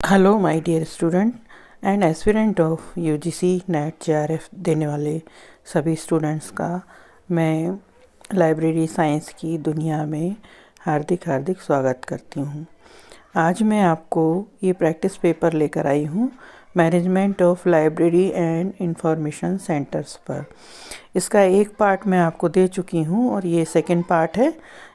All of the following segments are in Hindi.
Hello my dear student and aspirant of UGC NET JRF देने वाले सभी स्टूडेंट्स का मैं लाइब्रेरी साइंस की दुनिया में हार्दिक स्वागत करती हूँ। आज मैं आपको ये प्रैक्टिस पेपर लेकर आई हूँ management of library and information centres पर। इसका एक पार्ट मैं आपको दे चुकी हूँ और ये सेकंड पार्ट है।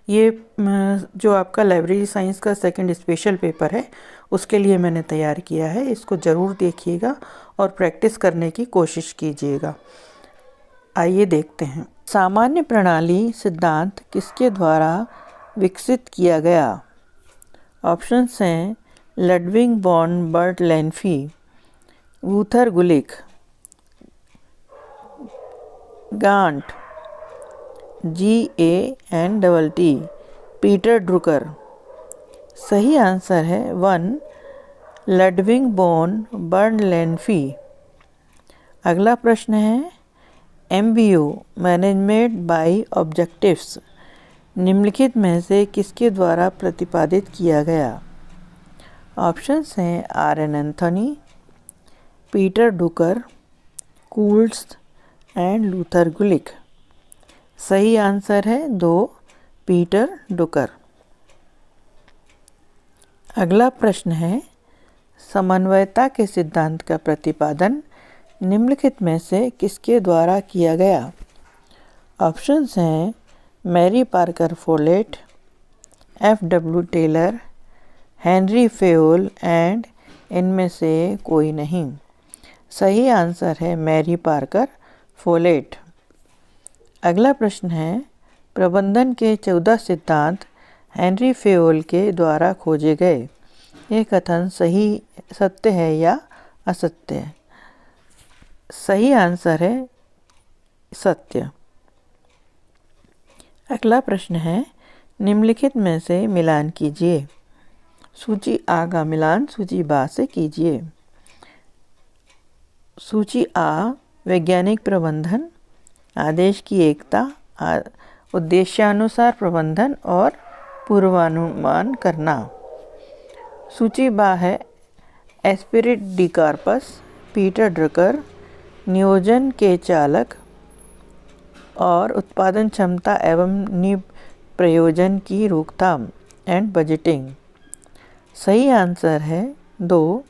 ये जो आपका लाइब्रेरी साइंस का सेकंड स्पेशल पेपर है उसके लिए मैंने तैयार किया है। इसको ज़रूर देखिएगा और प्रैक्टिस करने की कोशिश कीजिएगा। आइए देखते हैं। सामान्य प्रणाली सिद्धांत किसके द्वारा विकसित किया गया? ऑप्शंस हैं लडविग वॉन बर्टलेनफी, वूथर गुलिक, गांट, GANTT, पीटर ड्रुकर। सही आंसर है 1 लडविग वॉन बर्टलेनफी। अगला प्रश्न है MBO मैनेजमेंट बाय ऑब्जेक्टिव्स निम्नलिखित में से किसके द्वारा प्रतिपादित किया गया? ऑप्शंस हैं RN एंथोनी, पीटर ड्रुकर, कूल्स एंड लूथर गुलिक। सही आंसर है 2 पीटर ड्रुकर। अगला प्रश्न है समन्वयता के सिद्धांत का प्रतिपादन निम्नलिखित में से किसके द्वारा किया गया? ऑप्शंस हैं Mary Parker Follett, FW Taylor, Henri Fayol and इनमें से कोई नहीं। सही आंसर है मैरी पार्कर फोलेट। अगला प्रश्न है प्रबंधन के 14 सिद्धांत हेनरी फेयोल के द्वारा खोजे गए। ये कथन सत्य है या असत्य है? सही आंसर है सत्य। अगला प्रश्न है निम्नलिखित में से मिलान कीजिए। सूची आ का मिलान सूची बा से कीजिए। सूची आ वैज्ञानिक प्रबंधन, आदेश की एकता, उद्देश्यानुसार प्रबंधन और पूर्वानुमान करना। सूची बा है esprit de corps, Peter Drucker, नियोजन के चालक और उत्पादन क्षमता एवं निप्रयोजन की रोकथाम एंड बजटिंग। सही आंसर है 2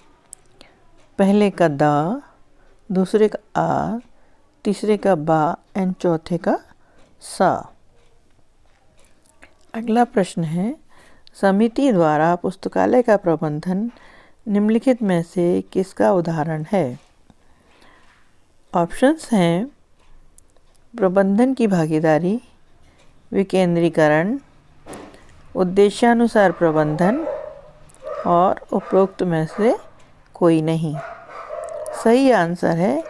पहले का दा, दूसरे का आ, तीसरे का बा एंड चौथे का सा। अगला प्रश्न है समिति द्वारा पुस्तकालय का प्रबंधन निम्नलिखित में से किसका उदाहरण है? ऑप्शंस हैं प्रबंधन की भागीदारी, विकेंद्रीकरण, उद्देश्यानुसार प्रबंधन और उपरोक्त में से कोई नहीं। सही आंसर है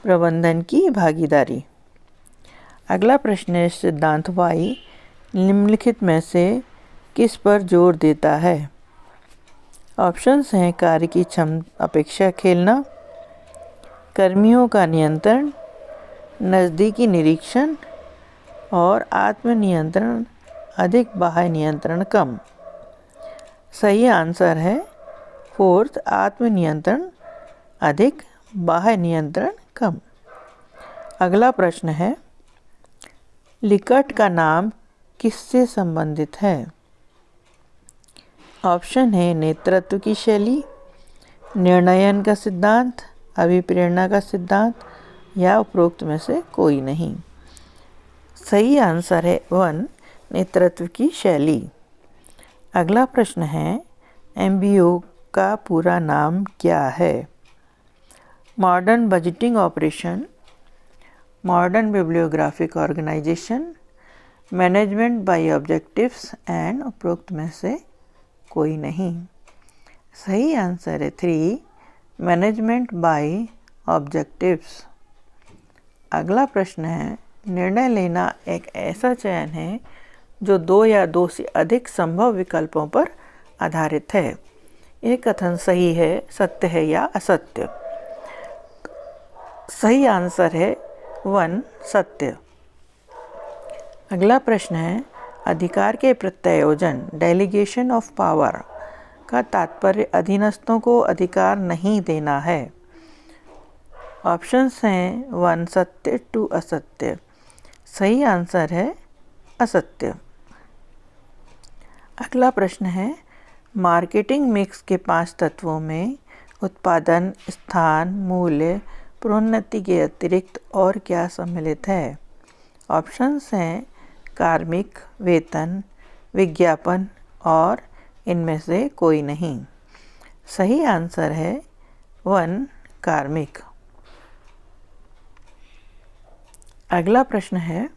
प्रबंधन की भागीदारी। अगला प्रश्न है सिद्धांत वाई निम्नलिखित में से किस पर जोर देता है? ऑप्शंस हैं कार्य की अपेक्षा खेलना, कर्मियों का नियंत्रण, नज़दीकी निरीक्षण और आत्मनियंत्रण अधिक बाह्य नियंत्रण कम। सही आंसर है 4 आत्मनियंत्रण अधिक बाह्य नियंत्रण कम। अगला प्रश्न है लिकर्ट का नाम किससे संबंधित है? ऑप्शन है नेतृत्व की शैली, निर्णयन का सिद्धांत, अभिप्रेरणा का सिद्धांत या उपरोक्त में से कोई नहीं। सही आंसर है 1 नेतृत्व की शैली। अगला प्रश्न है MBO का पूरा नाम क्या है? Modern budgeting operation, modern bibliographic organisation, management by objectives and उपरोक्त में से कोई नहीं। सही आंसर है 3 मैनेजमेंट बाय ऑब्जेक्टिव्स। अगला प्रश्न है निर्णय लेना एक ऐसा चयन है जो 2 या 2 से अधिक संभव विकल्पों पर आधारित है। यह कथन सही है, सत्य है या असत्य? सही आंसर है 1 सत्य। अगला प्रश्न है अधिकार के प्रत्यायोजन डेलीगेशन ऑफ पावर का तात्पर्य अधीनस्थों को अधिकार नहीं देना है। ऑप्शंस हैं 1 सत्य, 2 असत्य। सही आंसर है असत्य। अगला प्रश्न है, मार्केटिंग मिक्स के 5 तत्वों में उत्पादन, स्थान, मूल्य, प्रोन्नति के अतिरिक्त और क्या सम्मिलित है? ऑप्शंस हैं कार्मिक, वेतन, विज्ञापन और इनमें से कोई नहीं। सही आंसर है 1 कार्मिक। अगला प्रश्न है,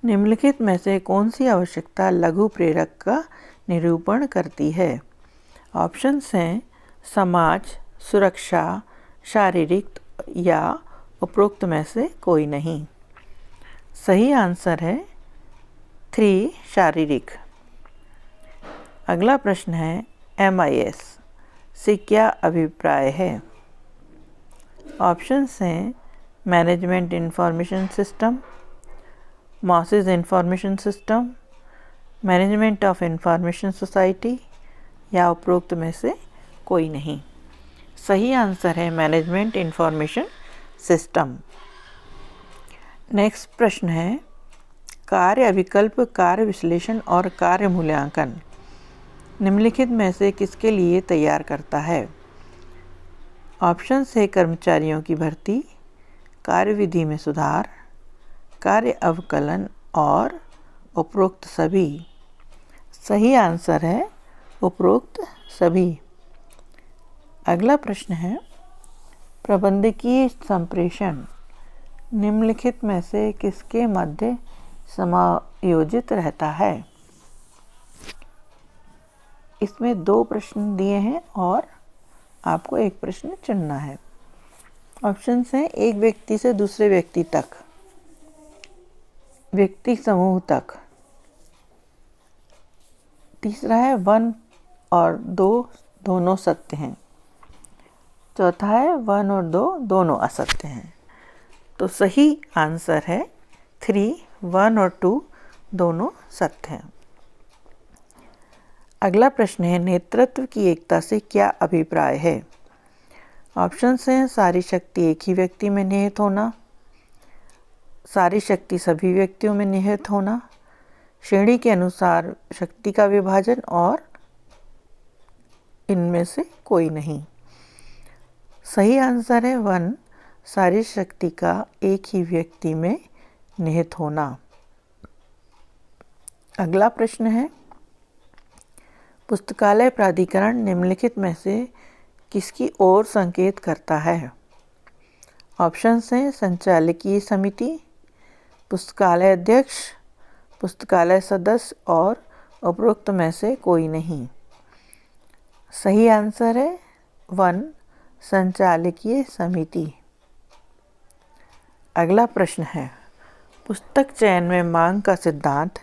निम्नलिखित में से कौन सी आवश्यकता लघु प्रेरक का निरूपण करती है? ऑप्शंस हैं समाज, सुरक्षा, शारीरिक या उपरोक्त में से कोई नहीं। सही आंसर है 3 शारीरिक। अगला प्रश्न है, MIS से क्या अभिप्राय है? ऑप्शंस हैं management information system, masses information system, management of information society या उपरोक्त में से कोई नहीं। सही आंसर है मैनेजमेंट इंफॉर्मेशन सिस्टम। नेक्स्ट प्रश्न है, कार्य विकल्प, कार्य विश्लेषण और कार्य मूल्यांकन निम्नलिखित में से किसके लिए तैयार करता है? ऑप्शंस है कर्मचारियों की भर्ती, कार्यविधि में सुधार, कार्य अवकलन और उपरोक्त सभी। सही आंसर है उपरोक्त सभी। अगला प्रश्न है, प्रबंधकीय संप्रेषण निम्नलिखित में से किसके मध्य समायोजित रहता है? इसमें 2 प्रश्न दिए हैं और आपको एक प्रश्न चुनना है। ऑप्शंस हैं एक व्यक्ति से दूसरे व्यक्ति तक, व्यक्ति समूह तक। तीसरा है 1 और 2 दोनों सत्य हैं। चौथा है 1 और 2 दोनों असत्य हैं। तो सही आंसर है 3, 1 और 2 दोनों सत्य हैं। अगला प्रश्न है, नेतृत्व की एकता से क्या अभिप्राय है? ऑप्शंस हैं सारी शक्ति एक ही व्यक्ति में निहित होना, सारी शक्ति सभी व्यक्तियों में निहित होना, श्रेणी के अनुसार शक्ति का विभाजन और इनमें से कोई नहीं। सही आंसर है 1 सारी शक्ति का एक ही व्यक्ति में निहित होना। अगला प्रश्न है, पुस्तकालय प्राधिकरण निम्नलिखित में से किसकी ओर संकेत करता है? ऑप्शंस हैं संचालकीय समिति, पुस्तकालय अध्यक्ष, पुस्तकालय सदस्य और उपरोक्त में से कोई नहीं। सही आंसर है 1 संचालकीय समिति। अगला प्रश्न है, पुस्तक चयन में मांग का सिद्धांत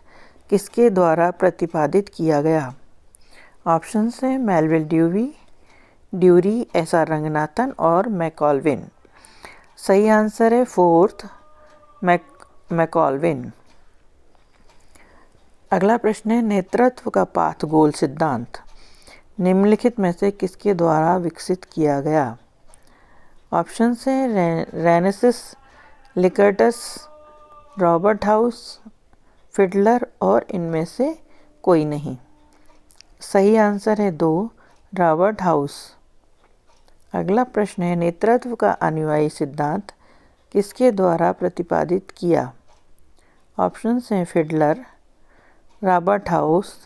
किसके द्वारा प्रतिपादित किया गया? ऑप्शंस हैं मेलविल ड्यूरी, SR रंगनाथन और मैकॉल्विन। सही आंसर है 4th मैकॉल्विन। अगला प्रश्न है, नेतृत्व का पाथ गोल सिद्धांत निम्नलिखित में से किसके द्वारा विकसित किया गया? ऑप्शंस हैं रेनेसिस, लिकर्टस, रॉबर्ट हाउस, फिडलर और इनमें से कोई नहीं। सही आंसर है 2 रॉबर्ट हाउस। अगला प्रश्न है, नेतृत्व का अनुयायी सिद्धांत किसके द्वारा प्रतिपादित किया? ऑप्शंस हैं फिडलर, रॉबर्ट हाउस,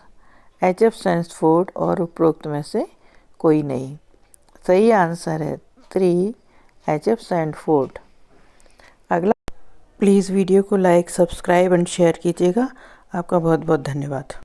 HF सैंसफोर्ड और उपरोक्त में से कोई नहीं। सही आंसर है 3 HF सैंसफोर्ड। अगला, प्लीज़ वीडियो को लाइक, सब्सक्राइब एंड शेयर कीजिएगा। आपका बहुत बहुत धन्यवाद।